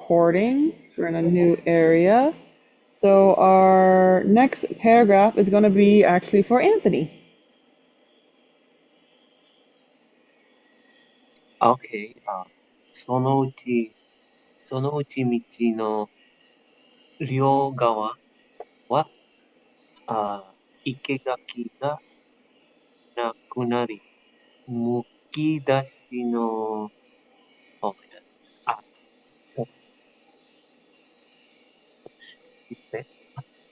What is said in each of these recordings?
recording. So we're in a new area. So our next paragraph is going to be actually for Anthony. Okay. そのうち、そのうち道の両側は、生垣がなくなり、むき出しの、oh my God. あ、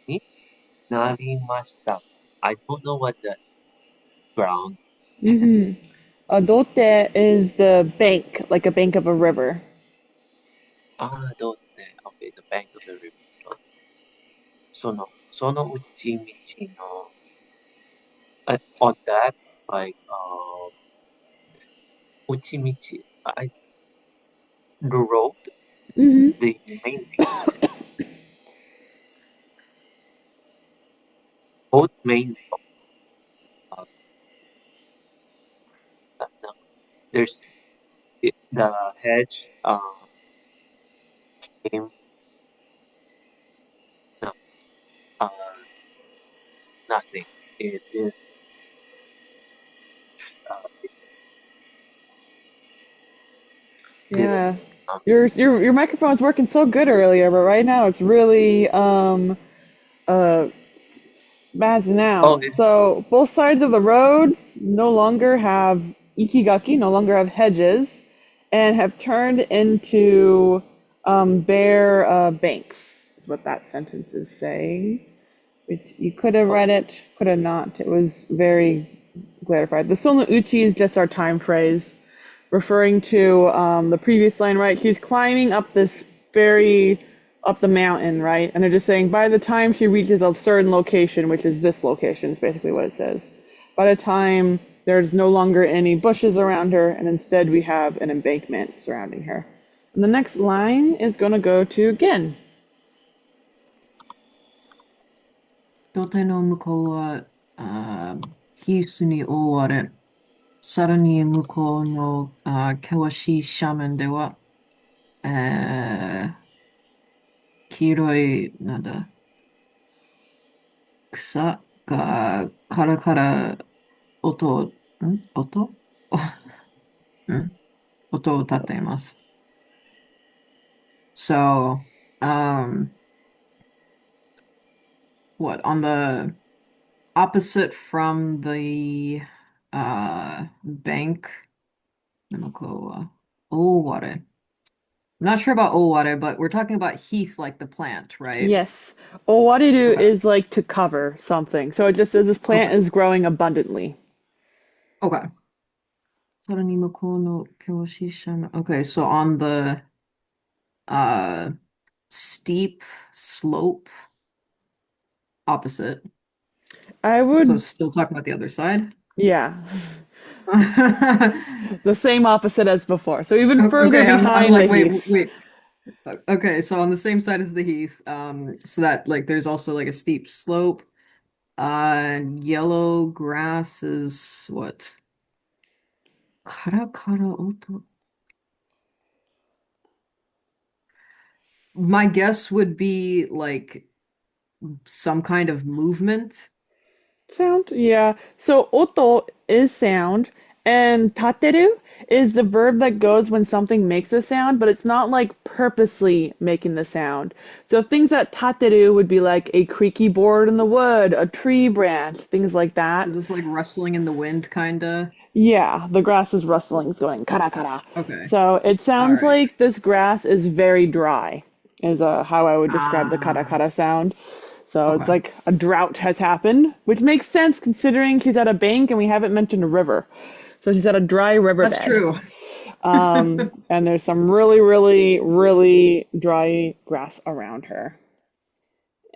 になりました。I don't know what the ground. Mm-hmm. Adote is the bank, like a bank of a river. Don't. Okay, the bank of the river. そのうち道の、on that, like, 内道, the road, Mm-hmm. the main road, both main road, uh, no, there's the hedge, came, no, uh, nothing. It is, it didn't, Yeah. um, Your microphone was working so good earlier, but right now it's really uh spazzing oh, out. So both sides of the roads no longer have ikigaki, no longer have hedges, and have turned into bare banks. Is what that sentence is saying. Which you could have read it, could have not. It was very clarified. The sono uchi is just our time phrase, referring to the previous line, right? She's climbing up this very up the mountain, right? And they're just saying by the time she reaches a certain location, which is this location, is basically what it says. By the time there's no longer any bushes around her, and instead we have an embankment surrounding her. And the next line is going to go to Gin. 土手の向こうは、ヒースに覆われ、さらに向こうの、険しい斜面では、黄色い、草がカラカラ音、音音を立っています。So, what, on the opposite from the bank, 向こうは大割れ。I'm not sure about Oware, but we're talking about heath like the plant, right? Yes. Owariru Okay. is like to cover something. So it just says this plant Okay. is growing abundantly. Okay. さらに向こうの教師者の Okay, so on the uh steep slope opposite. I So would, still talking about the other side. yeah, the same opposite as before. So even further Okay, I'm behind the like, wait, heath. wait. Okay, so on the same side as the heath, so that like there's also like a steep slope. Yellow grass is what? Kara kara oto. My guess would be like some kind of movement. Sound? Yeah. So oto is sound, and tateru is the verb that goes when something makes a sound, but it's not like purposely making the sound. So things that tateru would be like a creaky board in the wood, a tree branch, things like that. Is this like rustling in the wind, kinda? Yeah, the grass is rustling, it's going kara kara. Okay. So it All sounds right. like this grass is very dry, is how I would describe the kara Ah, kara sound. So it's okay. like a drought has happened, which makes sense considering she's at a bank and we haven't mentioned a river. So she's at a dry That's riverbed. true. And there's some really, really, really dry grass around her.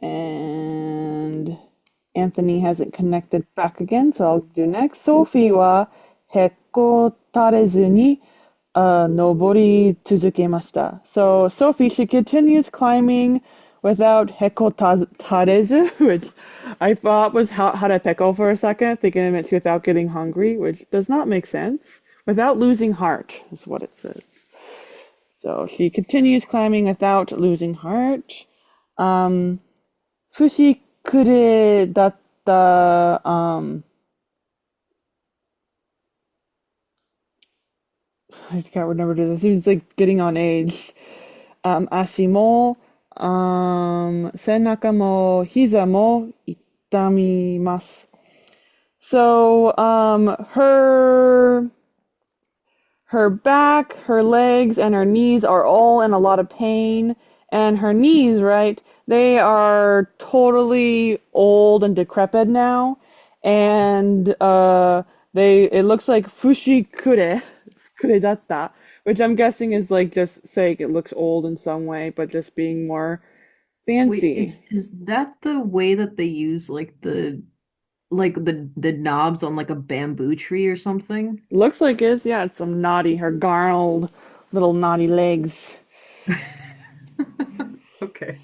And Anthony hasn't connected back again, so I'll do next. Sophie はへこたれずに登り続けました. So Sophie, she continues climbing without hekotarezu, which I thought was harapeko for a second, thinking it meant without getting hungry, which does not make sense. Without losing heart is what it says. So she continues climbing without losing heart. 不思議だった、I can't remember this. It's like getting on age. 足も、背中も膝も痛みます。So, her back, her legs, and her knees are all in a lot of pain. And her knees, right? They are totally old and decrepit now. And it looks like kuredatta, which I'm guessing is like just saying it looks old in some way, but just being more Wait, fancy. is that the way that they use the knobs on like a bamboo tree or something? Looks like it. Yeah, it's some naughty, her garned little naughty legs. Okay.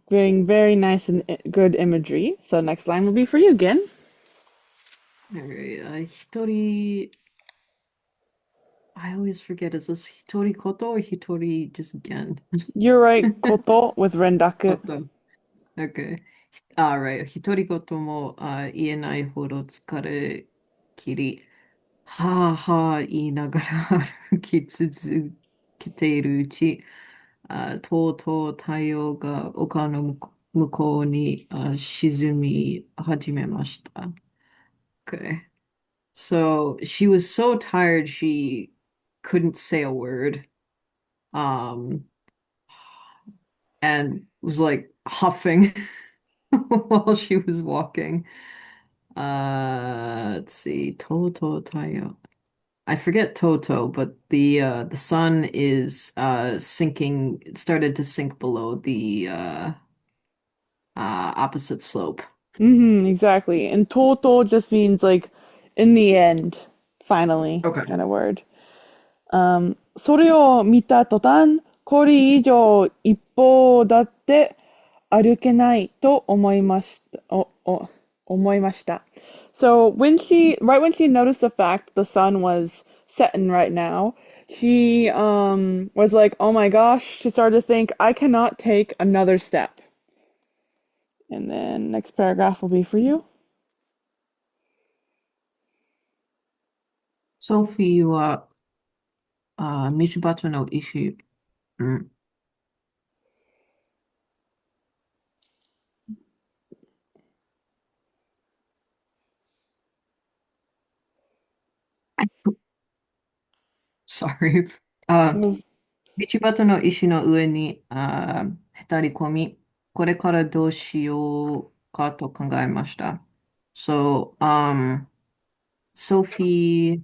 Being very nice and good imagery. So next line will be for you again. All right. Hitori. I always forget. Is this Hitori Koto or Hitori just Gen? You're right, koto with rendaku. Koto. Okay. All right. Hitori Koto も言えないほど疲れ切り、はあはあ言いながら歩き続けているうち、とうとう太陽が丘の向こうに沈み始めました。Okay. So she was so tired she couldn't say a word. Um, and was like huffing while she was walking. Let's see, Toto Tayo. I forget Toto, but the sun is sinking. It started to sink below the opposite slope. Exactly. And toto just means like in the end, finally, Okay. kind of word. それを見た途端、これ以上一歩だって歩けないと思いました。思いました。So right when she noticed the fact the sun was setting right now, she was like, oh my gosh, she started to think, I cannot take another step. And then next paragraph will be for you. Sophie は、道端の石、うんsorry. うん道端の石の上にへたり込み、これからどうしようかと考えました。So, Sophie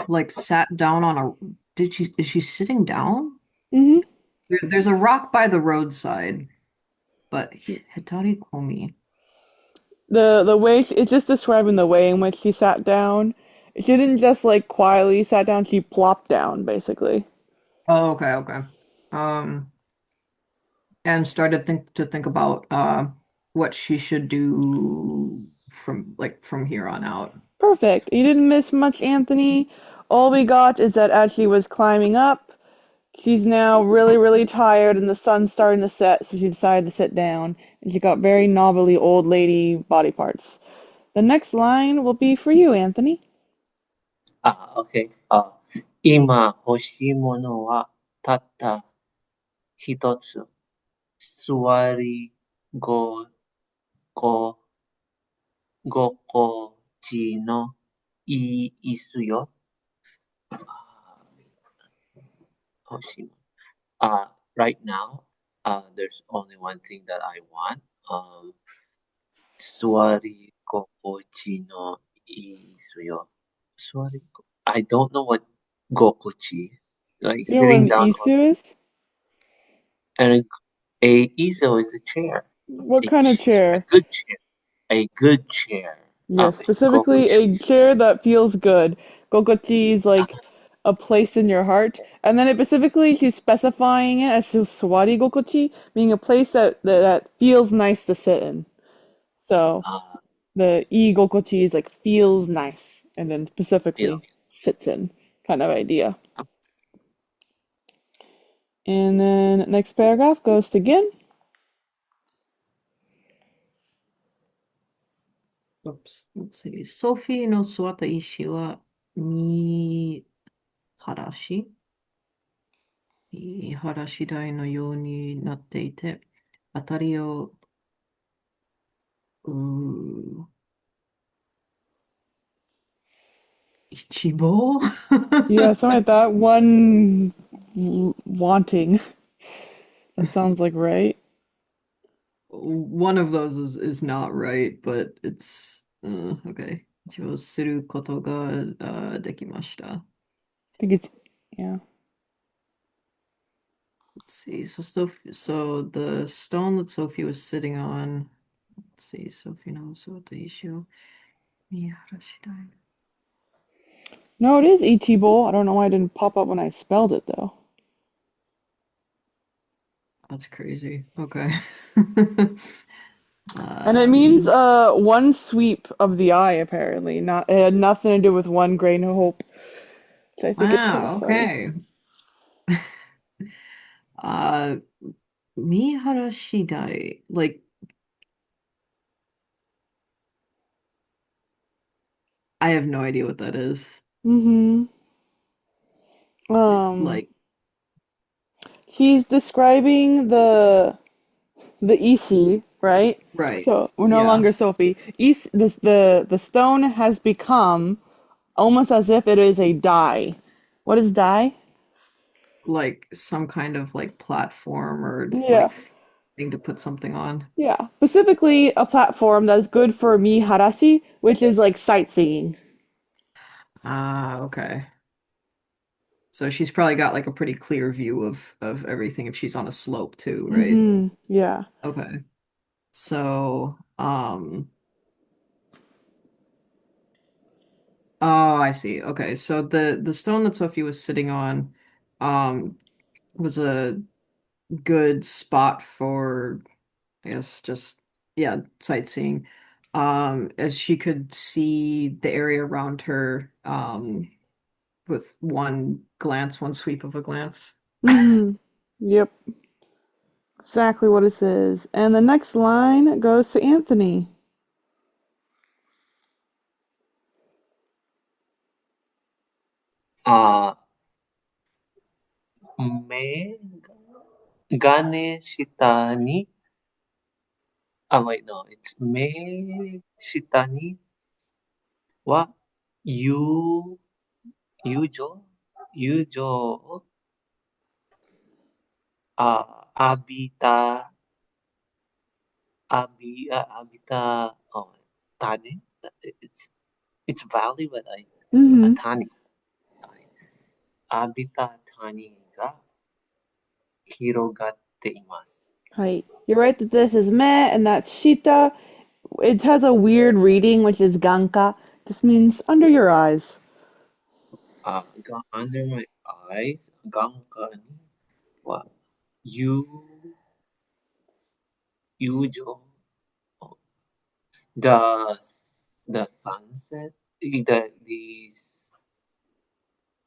like sat down on a, is she sitting down? Mhm. There's a rock by the roadside, but Hitari Komi. The way it's just describing the way in which she sat down. She didn't just like quietly sat down, she plopped down basically. Oh, okay, okay. And started to think about what she should do from here on out. Perfect. You didn't miss much, Anthony. All we got is that as she was climbing up, she's now really, really tired and the sun's starting to set, so she decided to sit down. And she got very knobbly old lady body parts. The next line will be for you, Anthony. Okay. 今欲しいものはたった一つ。座りご、ご、心地のいい椅子よ。欲しいもの。Right now, there's only one thing that I want. 座り心地のいい椅子よ。I don't know what 心地 like You know what sitting an down on isu is? and a iso is a chair. What A kind of chair, a chair? good chair. A good chair. Yes, specifically Gokuchi. a chair that feels good. Gokochi is like a place in your heart. And then it specifically, she's specifying it as Swari Gokochi, meaning a place that feels nice to sit in. So Uh, the I Gokochi is like feels nice. and then Yeah. specifically sits in kind of idea. And then next paragraph goes to Gin. Oops. Let's see. ソフィーの座った石は見晴らし台のようになっていて、当たりを、うー、一望 Yeah, something like that. One wanting. That sounds like right. One of those is not right, but it's okay. 一応することができました。I think it's yeah. Let's see. So the stone that Sophie was sitting on. Let's see. Sophie knows what the issue. Miharashidai. No, it is Ichibo. I don't know why it didn't pop up when I spelled it though. That's crazy. Okay. And it means Me. one sweep of the eye apparently. Not it had nothing to do with one grain of hope. Which I think is kind of Wow. funny. Okay. Uh, Miharashidai. Like I have no idea what that is. Mm-hmm. Like She's describing the Ishi, right? right. So we're no Yeah. longer Sophie. The stone has become almost as if it is a die. What is die? Like some kind of like platform or Yeah, like thing to put something on. yeah. Specifically, a platform that is good for miharashi, which is like sightseeing. Ah, okay. So she's probably got like a pretty clear view of everything if she's on a slope too, right? Mm-hmm. Yeah. Okay. So, oh, I see. Okay. So the stone that Sophie was sitting on um was a good spot for I guess just yeah, sightseeing. As she could see the area around her with one glance, one sweep of a glance. Mm-hmm. Yep. Exactly what it says. And the next line goes to Anthony. あ目金下に、wait, no, it's 目下には、友、友情を、浴びた、浴びた、種 it's valley, but Mm-hmm. 種、浴びた種が広がっています。Right. You're right that this is me and that's shita. It has a weird reading, which is ganka. This means under your eyes. Under my eyes, 眼下には、友、友情 the the sunset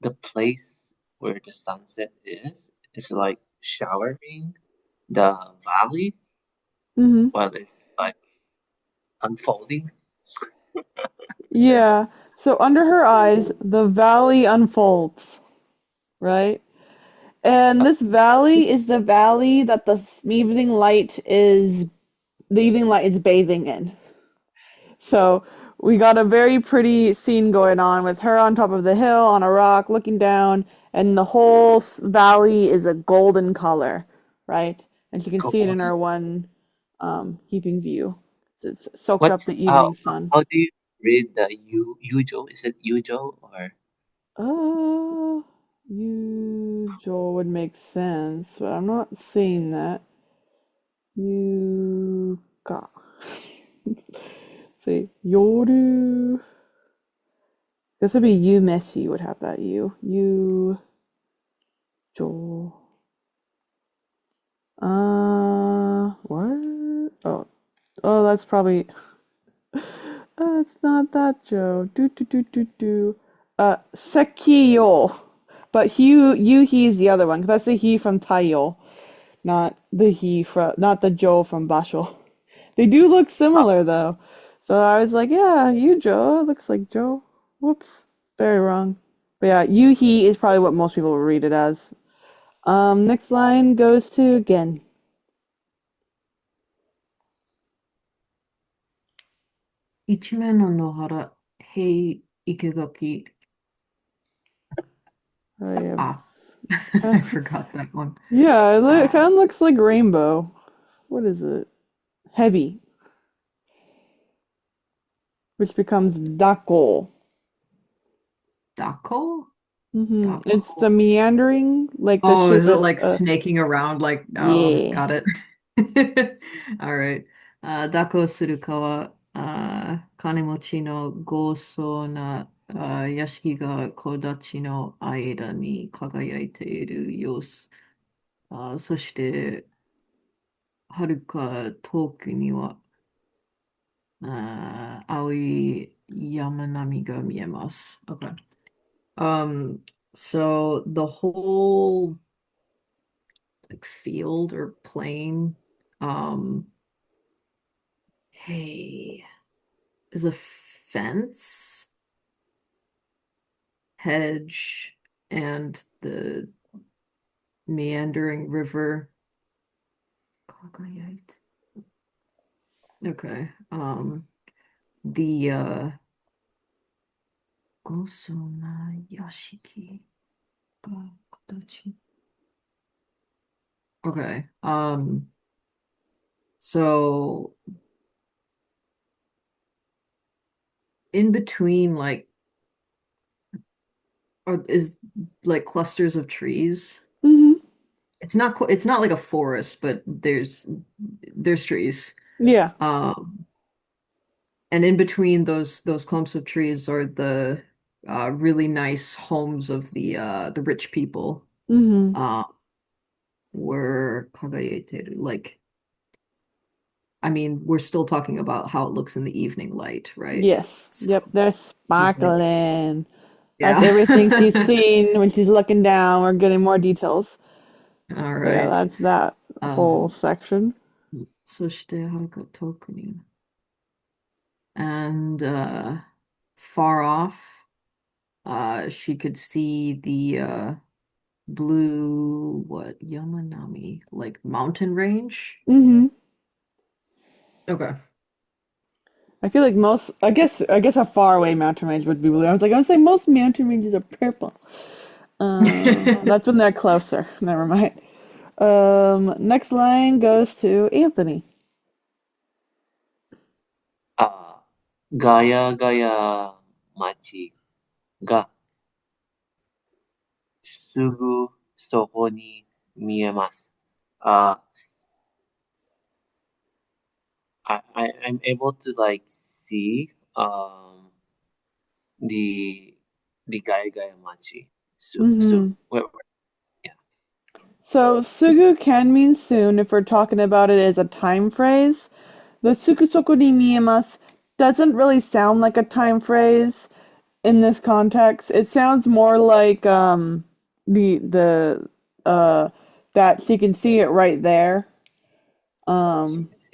the place where the sunset is like showering the valley Mm-hmm. while it's like unfolding. Yeah. So under her eyes, the valley unfolds, right? And Uh, this valley is the valley that the evening light is bathing in. So we got a very pretty scene going on with her on top of the hill on a rock looking down, and the whole valley is a golden color, right? And you can see it in golden. our one heaping view. It's soaked up What's the evening sun. how do you read the Yujo? Is it Yujo or Usual would make sense, but I'm not seeing that. Yuka. See, Yoru. This would be you Meshi would have that you Jo. What? Oh, that's probably It's not that Joe. Do do do do do. Sekiyo. But he is the other one, 'cause that's the he from Taiyo, not the Joe from Basho. They do look Ah, similar though. So I was like, yeah, you Joe. It looks like Joe. Whoops. Very wrong. But yeah, you he is probably what most people will read it as. Next line goes to Gen. 一面の野原、平生垣。I have, Ah, I forgot that one. yeah, it Uh, kind of looks like rainbow. What is it? Heavy, which becomes Dako. Dako? It's the Dako. meandering, like the Oh, shape. is it like snaking around like, oh, Yeah. got it. All right. 蛇行する川、金持ちの豪壮な屋敷が木立の間に輝いている様子。そして、はるか遠くには青い山並みが見えます。Okay. So the whole like field or plain, um, hey, is a fence, hedge, and the meandering river. Okay. The Gosona Yashiki ga Kodachi. Okay. So in between like is like clusters of trees. hmm It's not like a forest, but there's trees. Yeah. Um, and in between those clumps of trees are the really nice homes of the rich people. hmm Uh, were kagayeteru. Like, I mean, we're still talking about how it looks in the evening light, right? Yes. So Yep. They're just like, sparkling. That's yeah. everything she's seen when she's looking down. We're getting more details. All So yeah, right. that's that whole Um, section. そしてはるか遠くに and far off, she could see the blue, what, Yamanami, like mountain range. hmm Okay. I feel like I guess a faraway mountain range would be blue. I was like, I would say most mountain ranges are purple. That's when they're closer. Never mind. Next line goes to Anthony. あ、ガヤガヤ町がすぐそこに見えます。あ、I'm able to like see the Gaya Gaya Machi. So hmm yeah. So sugu can mean soon if we're talking about it as a time phrase. The sukusoko ni miemasu doesn't really sound like a time phrase in this context. It sounds more like the that she can see it right there. She Um can see.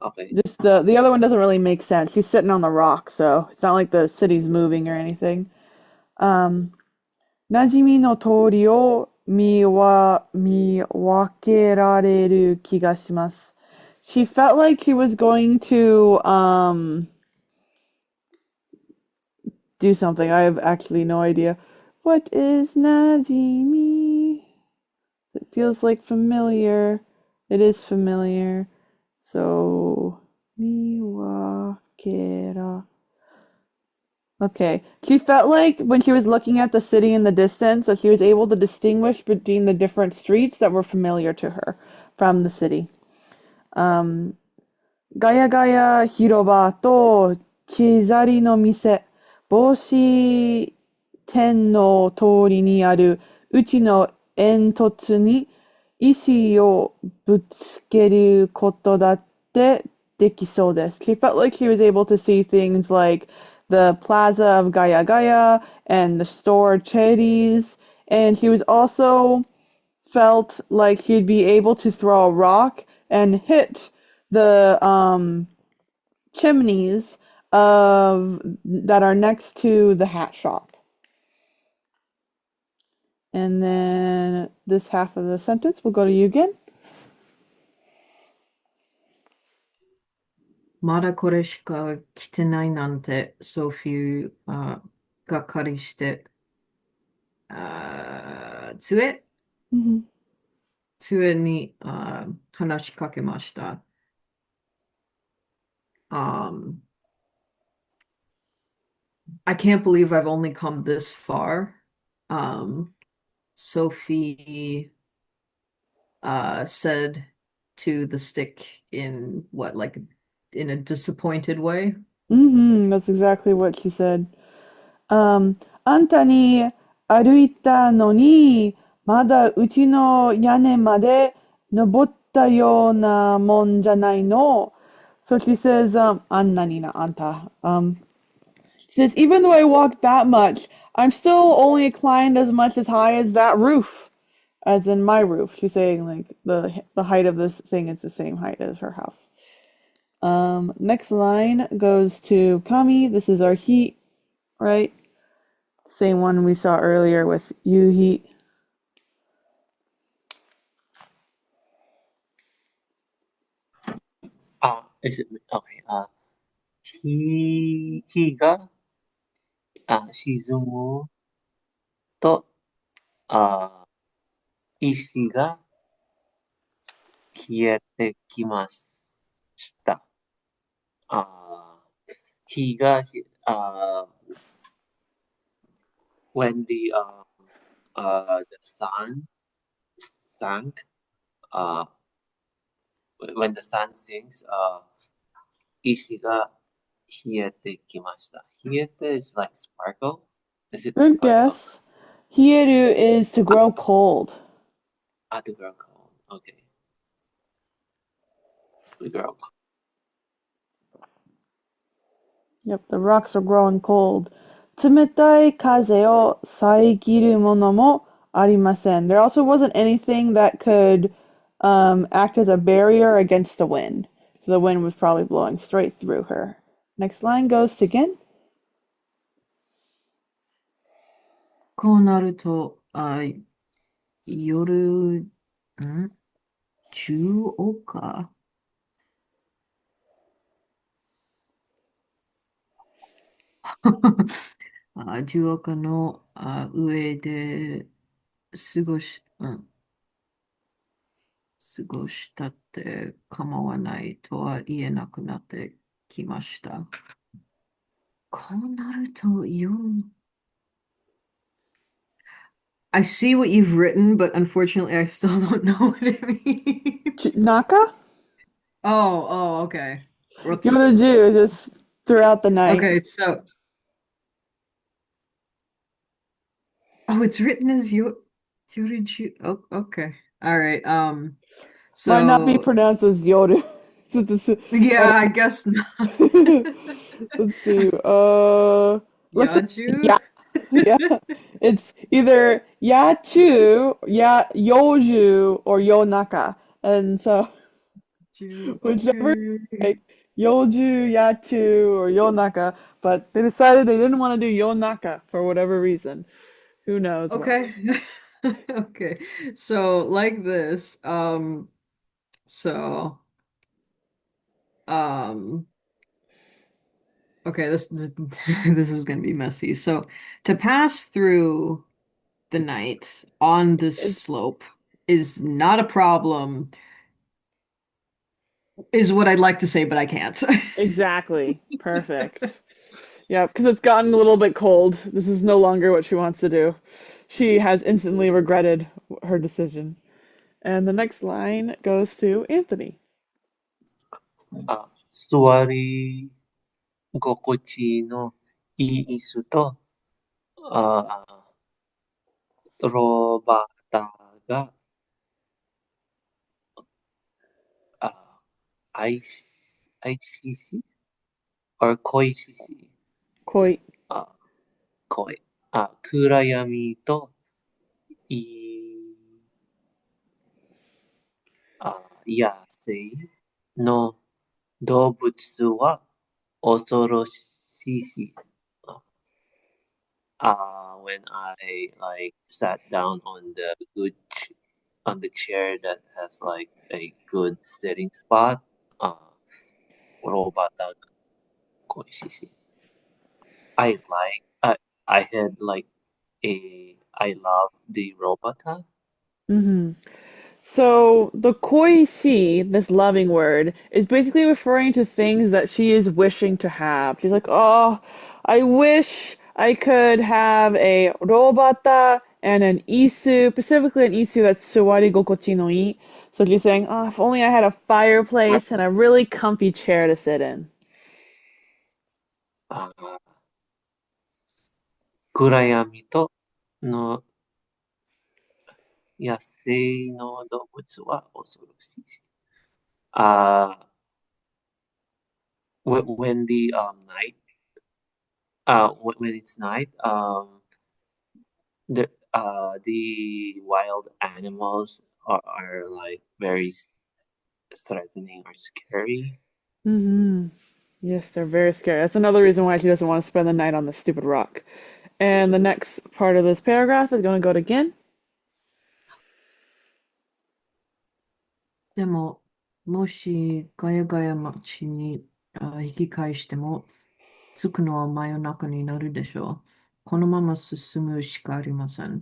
Okay. just the other one doesn't really make sense. She's sitting on the rock, so it's not like the city's moving or anything. Um Najimi no tori o miwakerareru kiga shimasu. She felt like she was going to do something. I have actually no idea. What is Najimi? It feels like familiar. It is familiar. So, miwakera. Okay. She felt like when she was looking at the city in the distance that she was able to distinguish between the different streets that were familiar to her from the city. Um, Gaya Gaya Hiroba to Chizari no Mise, Boshi Ten no Tori ni aru uchi no entotsu ni ishi o butsukeru koto datte dekiso desu. She felt like she was able to see things like the plaza of Gaya Gaya and the store cherries, and she was also felt like she'd be able to throw a rock and hit the chimneys of that are next to the hat shop. And then this half of the sentence will go to you again. まだこれしか来てないなんて、ソフィー、がっかりして、杖 Mhm. 杖に、話しかけました。I can't believe I've only come this far. Sophie said to the stick in what, like in a disappointed way? That's exactly what she said. あんたに歩いたのに、まだうちの屋根まで登ったようなもんじゃないの. So she says, あんなにな、あんた. She says, even though I walked that much, I'm still only climbed as much as high as that roof, as in my roof. She's saying like the height of this thing is the same height as her house. Next line goes to Kami. This is our heat, right? Same one we saw earlier with you heat. Is it okay? 日が沈むと石が消えてきました。日がwhen the sun sank, when the sun sinks, 石が冷えてきました。冷えて is like sparkle. Is it Good sparkle? guess. Hieru is to grow cold. To grow cold. Okay. To grow cold. Yep, the rocks are growing cold. 冷たい風を遮るものもありません. There also wasn't anything that could act as a barrier against the wind. So the wind was probably blowing straight through her. Next line goes to Gen. こうなると、夜、中岡中岡の上で過ごし、過ごしたって構わないとは言えなくなってきました。こうなると夜、I see what you've written, but unfortunately I still don't know what it means. Naka? Oh, okay. Whoops. Yoruju is just throughout the night. Okay, so it's written as Yoriju. Oh, okay. All right. Might not be So pronounced as Yoru. yeah, I guess not. Let's see. Looks like Yaju? yeah. It's either Yachu, Yoju, or Yonaka. And so whichever, Okay. like Yoju, Yachu, or Yonaka, but they decided they didn't want to do Yonaka for whatever reason. Who knows why. Okay. Okay. So like this, so um okay, this is gonna be messy. So to pass through the night on this It's slope is not a problem, is what I'd like to say, but I can't. exactly perfect. Yeah, because it's gotten a little bit cold. This is no longer what she wants to do. She has instantly regretted her decision. And the next line goes to Anthony. 座り心地のいい椅子とロバータが愛し ICC or KOICC? 恋。恋。暗闇とい、野生の動物は恐ろしい。When I like sat down on the chair that has like a good sitting spot, ロバタが恋しい。I like I had like I love the robota. So the koi si, this loving word, is basically referring to things that she is wishing to have. She's like, oh, I wish I could have a robata and an isu, specifically an isu that's suwari gokochi no ii. So she's saying, oh, if only I had a fireplace and a really comfy chair to sit in. あー暗闇との野生の動物は恐ろしいし。when the night when it's night, the wild animals are like very threatening or scary. Yes, they're very scary. That's another reason why she doesn't want to spend the night on this stupid rock. And the next part of this paragraph is going to go to Gin. でも、もしガヤガヤ町に引き返しても、着くのは真夜中になるでしょう。このまま進むしかありません。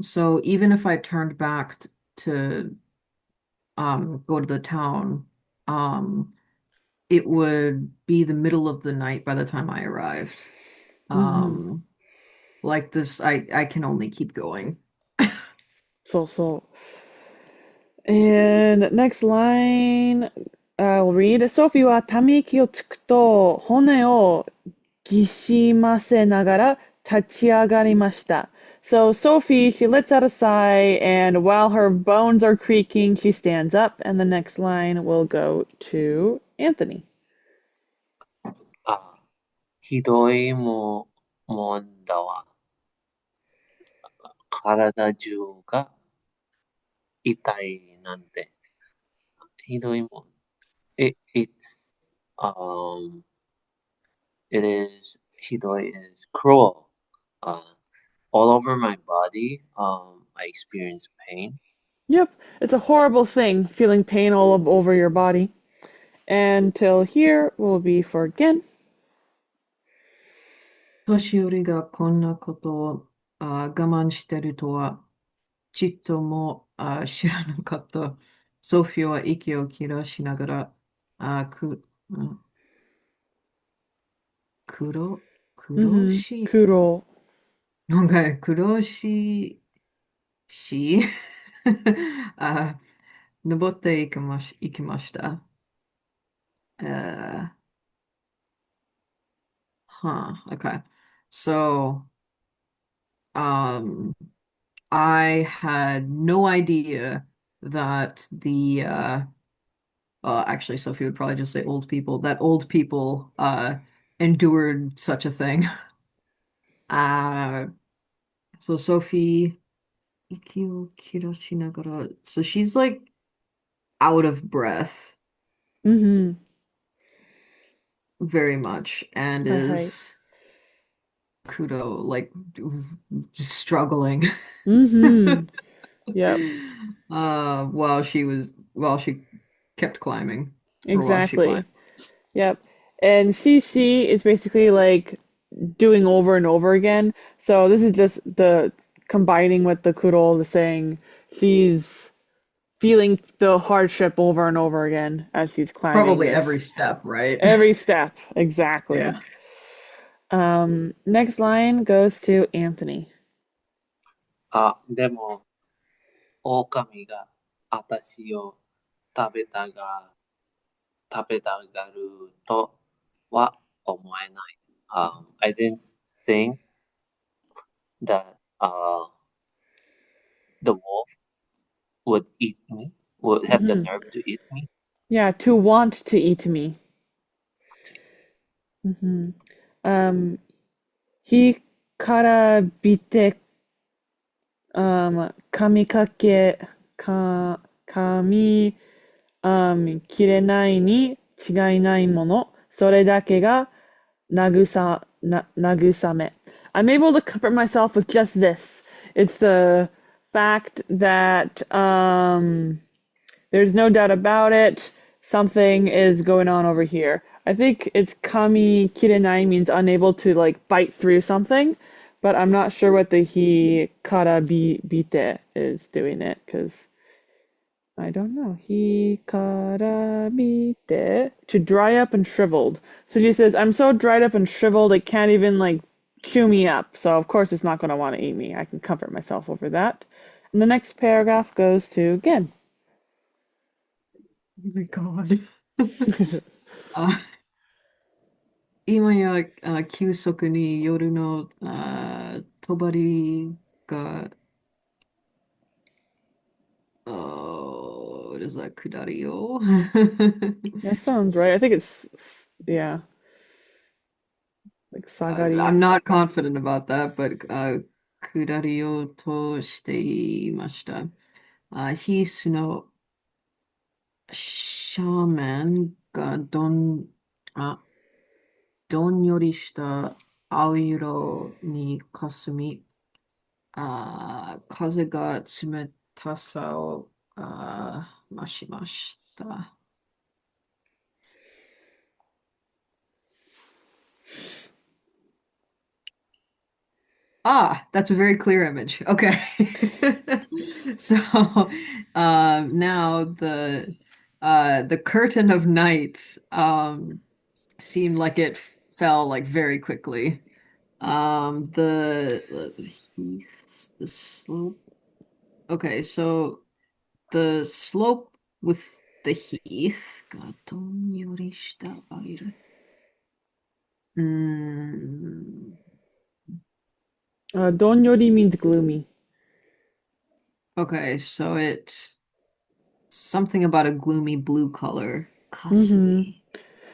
So even if I turned back to go to the town, it would be the middle of the night by the time I arrived. Like this, I can only keep going. So. And next line, I'll read. ソフィーはため息をつくと骨をきしませながら立ち上がりました。So Sophie, she lets out a sigh, and while her bones are creaking, she stands up. And the next line will go to Anthony. ひどいもんだわ。体中が痛いなんて。ひどいもん。It's it is ひどい is cruel. All over my body, I experience pain. Yep, it's a horrible thing, feeling pain all over your body. Until here will be for Gen. 年寄りがこんなことを我慢してるとは、ちっとも知らなかった。ソフィーは息を切らしながら、あく、ん黒、黒し、Kuro. なんか黒し、あ、登っていきました。Okay. So, I had no idea that actually, Sophie would probably just say old people, that old people endured such a thing. So Sophie, so she's like out of breath very much and is Kudo like struggling. Yep. While she kept climbing. Or while she Exactly. climbed. Yep. And CC is basically like doing over and over again. So this is just the combining with the Kuro, the saying she's feeling the hardship over and over again as she's climbing Probably this. every step, right? Every step, exactly. Yeah. Next line goes to Anthony. でも、狼が私を食べたがるとは思えない。I didn't think that the wolf would eat me. would have the nerve to eat me. Yeah, to want to eat me. He からびて、髪かけ、髪、切れないに違いないもの。それだけが慰め。I'm able to comfort myself with just this. It's the fact that there's no doubt about it. Something is going on over here. I think it's kami kirenai means unable to like bite through something, but I'm not sure what the hi kara bite is doing it because I don't know. Hi kara bite to dry up and shriveled. So she says, I'm so dried up and shriveled it can't even like chew me up. So of course it's not going to want to eat me. I can comfort myself over that. And the next paragraph goes to Gin. Oh my God. 今や急速に夜の帳が、what is that, 下りよ That sounds right. I think it's, yeah, like sagari. I'm not confident about that, but 下りようとしていました。ヒスの斜面がどんよりした青色に霞み、風が冷たさを増しました。That's a very clear image. Okay. So now the curtain of night seemed like it fell like very quickly. The heath, the slope. Okay, so the slope with the heath がどんよりした青色。Donyori means gloomy. Okay, so it's something about a gloomy blue color. Kasumi.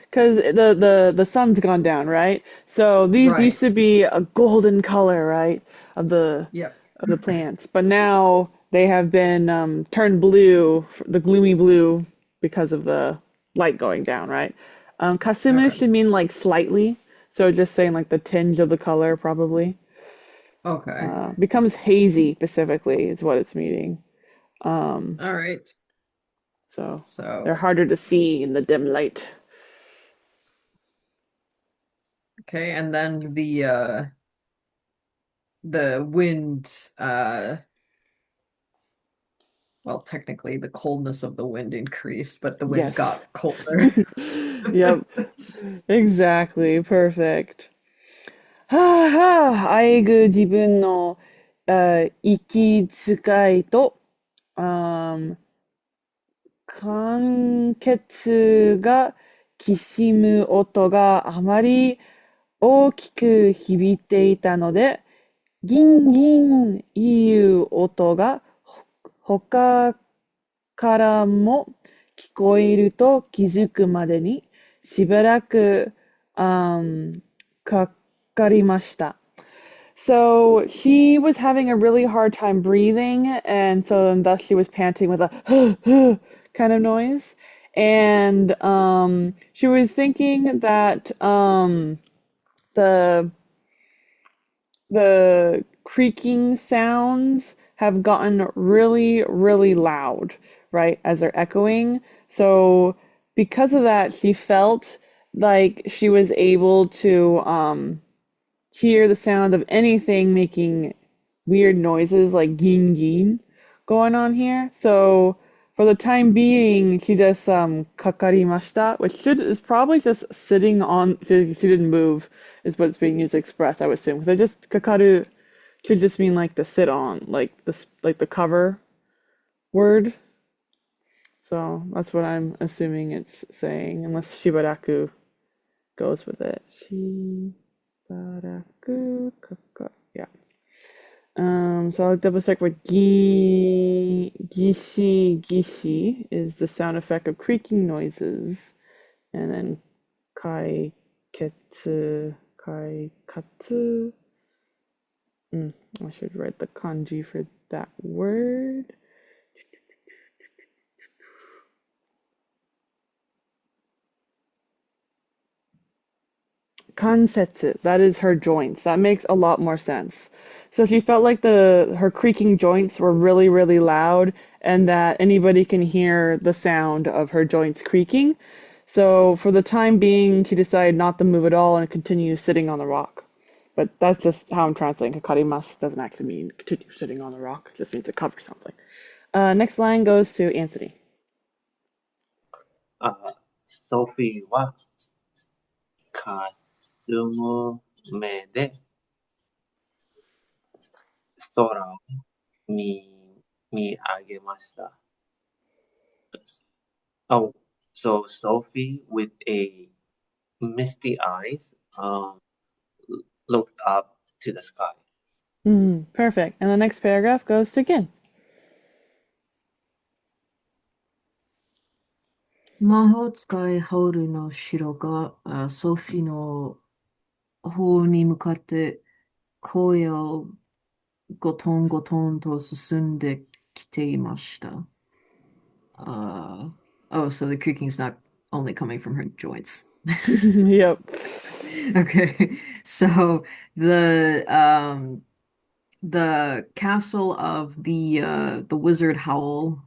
Because the sun's gone down, right? So these Right. used to be a golden color, right, of the Yep. plants, but now they have been turned blue, the gloomy blue, because of the light going down, right? Kasumu Okay. should mean like slightly, so just saying like the tinge of the color probably. Okay. Becomes hazy specifically is what it's meaning. All right. So they're So, harder to see in the dim light. okay, and then the wind well, technically the coldness of the wind increased, but the wind Yes. got colder. Yep. Exactly. Perfect. はあはあ、あえぐ自分の、息遣いと、間欠がきしむ音があまり大きく響いていたので、ギンギンいう音が他からも聞こえると気づくまでにしばらく、かかりました。So she was having a really hard time breathing, and so and thus she was panting with a kind of noise. And she was thinking that the the creaking sounds have gotten really, really loud, right, as they're echoing. So because of that, she felt like she was able to hear the sound of anything making weird noises like gin gin going on here. So for the time being, she just kakarimashita, which is probably just sitting on. She didn't move, is what it's being used to express, I would assume. Because I just kakaru should just mean like to sit on, like the cover word. So that's what I'm assuming it's saying, unless shibaraku goes with it. Shibaraku kaka, yeah. So I'll double check with Gishi gishi is the sound effect of creaking noises. And then kai ketsu, kai katsu. I should write the kanji for that word. Kansetsu, that is her joints. That makes a lot more sense. So she felt like her creaking joints were really, really loud and that anybody can hear the sound of her joints creaking. So for the time being, she decided not to move at all and continue sitting on the rock. But that's just how I'm translating. Kakarimasu doesn't actually mean continue sitting on the rock. It just means to cover something. Next line goes to Anthony. ソフィーはかすむ目で空を見上げました。Oh, so Sophie with a misty eyes looked up to the sky. Perfect. And the next paragraph goes to Gin. 魔法使いハウルの城がソフィーの方に向かって荒野をゴトンゴトンと進んできていました。Oh, so the creaking is not only coming from her joints. Yep. Okay, so the castle of the wizard Howl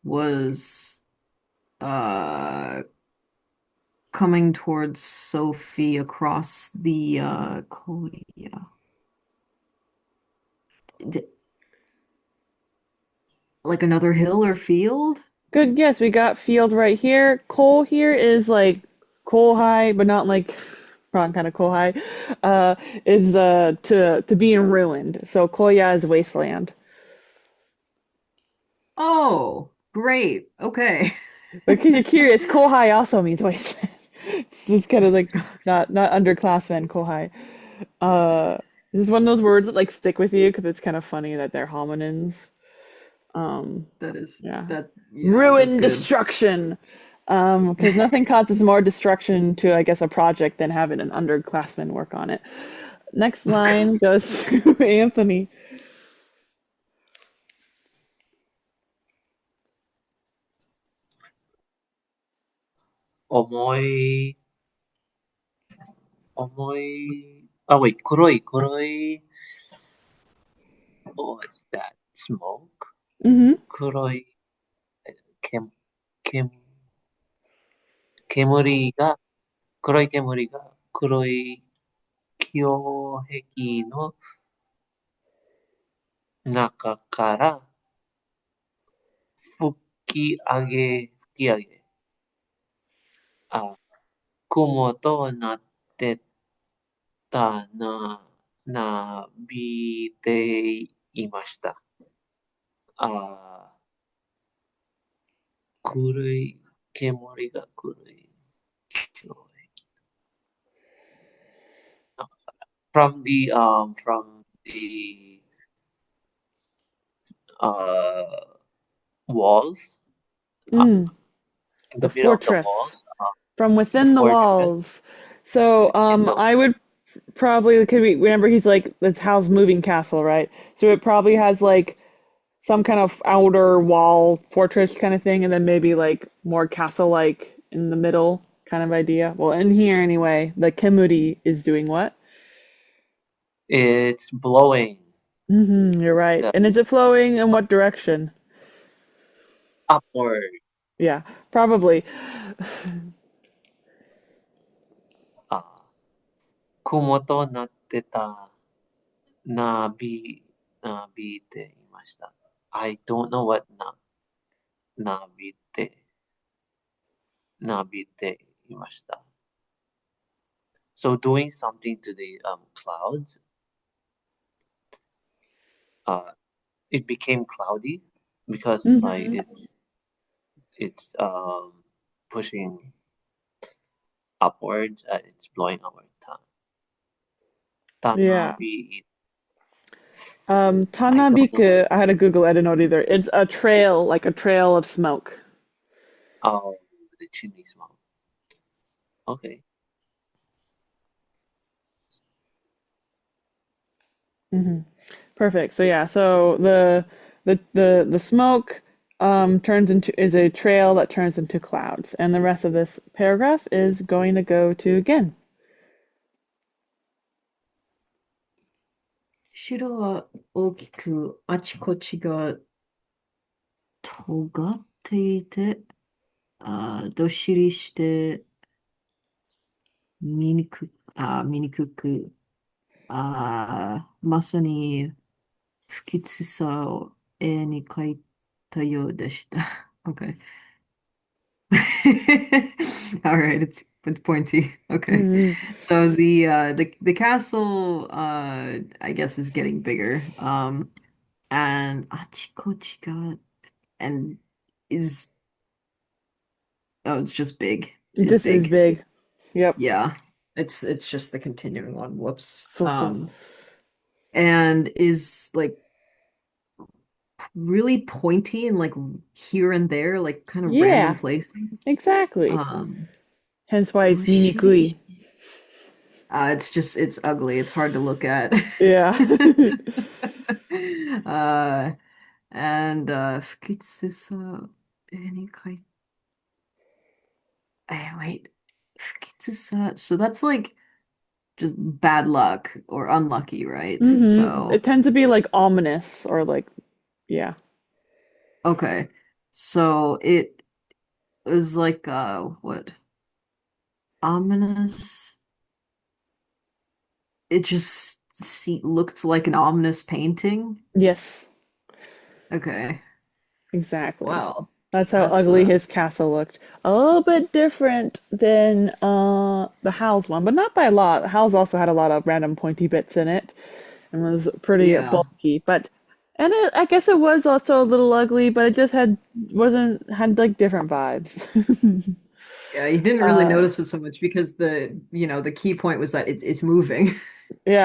was coming towards Sophie across the Korea. Like another hill or field? Good guess. We got field right here. Coal here is like coal high, but not like wrong kind of coal high. Is the to being ruined. So Koya is wasteland. Oh, great. Okay. But because you're curious, coal high also means wasteland. It's kind of like not underclassmen coal high. This is one of those words that like stick with you because it's kind of funny that they're hominins. That is Yeah. that's Ruin, good. destruction. Because nothing causes more destruction to, I guess, a project than having an underclassman work on it. Next line goes to Anthony. 重い、wait, 黒い、what's that? Smoke? Mm-hmm. 黒い、煙が、黒い煙が、黒い胸壁の中から吹き上げ、雲となってたなびいていました。黒い煙が黒い胸壁。From the walls, in the The middle of the fortress. walls, From within the fortress. walls. So, I would probably, could we remember he's like, that's Hal's moving castle, right? So it probably has like some kind of outer wall fortress kind of thing, and then maybe like more castle-like in the middle kind of idea. Well, in here anyway, the Kemuri is doing what? It's blowing You're right. And is it flowing in what direction? upward. Yeah, probably. 雲となってたなびいていました。I don't know what なびいていました。So doing something to the clouds, it became cloudy because like it's pushing upwards, it's blowing upward. Yeah. I don't know. Tanabiku, I had to Google, I didn't know it either. It's a trail, like a trail of smoke. Oh, the chimney smoke. Okay. Hmm. Perfect. So yeah, so the smoke turns into is a trail that turns into clouds, and the rest of this paragraph is going to go to again. 城は大きくあちこちが尖っていて、どっしりして見にくく、まさに不吉さを絵に描いたようでした。Okay. All right, it's pointy. Okay. Hmm. So the castle I guess is getting bigger. And Achikochika and is oh it's just big. It Is just is big. big. Yep. Yeah. It's just the continuing one. Whoops. So. And is like really pointy and like here and there, like kind of random Yeah, places. exactly. Um, Hence why it's Doshiri. Mimikui. It's ugly. It's hard to look at. Yeah. Uh, and Fukitsusa, any kind. Wait, Fukitsusa. So that's like just bad luck or unlucky, right? So It tends to be like ominous or like, yeah. okay, so it was like what ominous. It just looked like an ominous painting. Yes, Okay. exactly. Wow. That's how That's ugly his castle looked. A little bit different than the Howl's one, but not by a lot. Howl's also had a lot of random pointy bits in it and was pretty yeah. bulky, but I guess it was also a little ugly, but it just had like different vibes. Yeah, you didn't really uh, notice it so much because the key point was that it's moving. yeah.